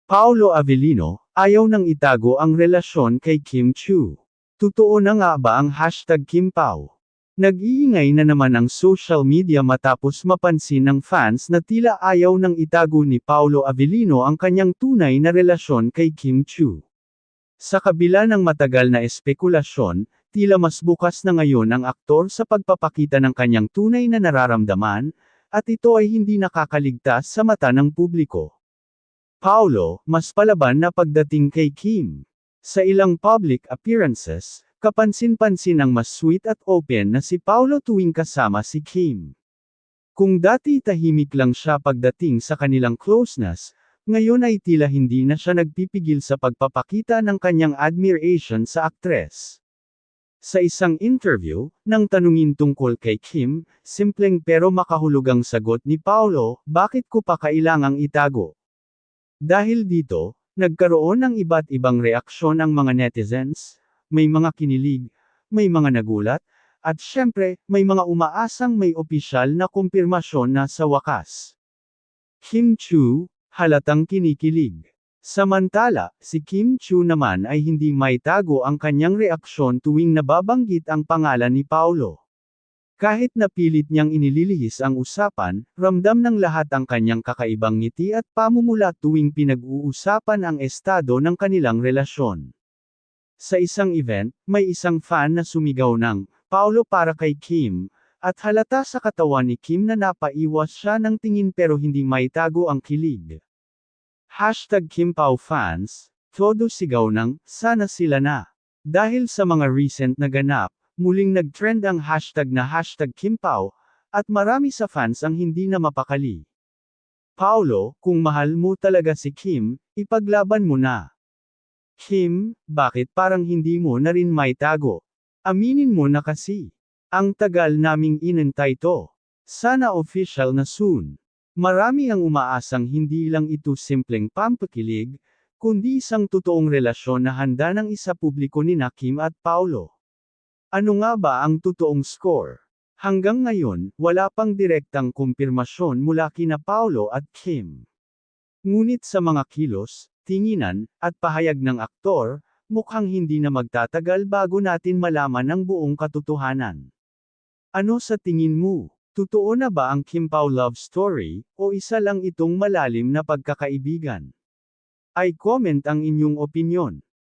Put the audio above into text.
Paolo Avellino, ayaw nang itago ang relasyon kay Kim Chu. Totoo na nga ba ang hashtag KimPao? Nag-iingay na naman ang social media matapos mapansin ng fans na tila ayaw nang itago ni Paolo Avellino ang kanyang tunay na relasyon kay Kim Chu. Sa kabila ng matagal na espekulasyon, tila mas bukas na ngayon ang aktor sa pagpapakita ng kanyang tunay na nararamdaman, at ito ay hindi nakakaligtas sa mata ng publiko. Paolo, mas palaban na pagdating kay Kim. Sa ilang public appearances, kapansin-pansin ang mas sweet at open na si Paolo tuwing kasama si Kim. Kung dati tahimik lang siya pagdating sa kanilang closeness, ngayon ay tila hindi na siya nagpipigil sa pagpapakita ng kanyang admiration sa aktres. Sa isang interview, nang tanungin tungkol kay Kim, simpleng pero makahulugang sagot ni Paolo, "Bakit ko pa kailangang itago?" Dahil dito, nagkaroon ng iba't ibang reaksyon ang mga netizens, may mga kinilig, may mga nagulat, at syempre, may mga umaasang may opisyal na kumpirmasyon na sa wakas. Kim Chu, halatang kinikilig. Samantala, si Kim Chu naman ay hindi maitago ang kanyang reaksyon tuwing nababanggit ang pangalan ni Paolo. Kahit na pilit niyang inililihis ang usapan, ramdam ng lahat ang kanyang kakaibang ngiti at pamumula tuwing pinag-uusapan ang estado ng kanilang relasyon. Sa isang event, may isang fan na sumigaw ng "Paolo para kay Kim", at halata sa katawan ni Kim na napaiwas siya ng tingin pero hindi maitago ang kilig. Hashtag KimPao fans, todo sigaw ng "Sana sila na". Dahil sa mga recent na ganap, muling nag-trend ang hashtag na hashtag KimPao, at marami sa fans ang hindi na mapakali. Paolo, kung mahal mo talaga si Kim, ipaglaban mo na. Kim, bakit parang hindi mo na rin maitago? Aminin mo na kasi. Ang tagal naming inantay to. Sana official na soon. Marami ang umaasang hindi lang ito simpleng pampakilig, kundi isang totoong relasyon na handa ng isa publiko ni Kim at Paolo. Ano nga ba ang totoong score? Hanggang ngayon, wala pang direktang kumpirmasyon mula kina Paolo at Kim. Ngunit sa mga kilos, tinginan, at pahayag ng aktor, mukhang hindi na magtatagal bago natin malaman ang buong katotohanan. Ano sa tingin mo? Totoo na ba ang KimPao love story, o isa lang itong malalim na pagkakaibigan? I-comment ang inyong opinyon.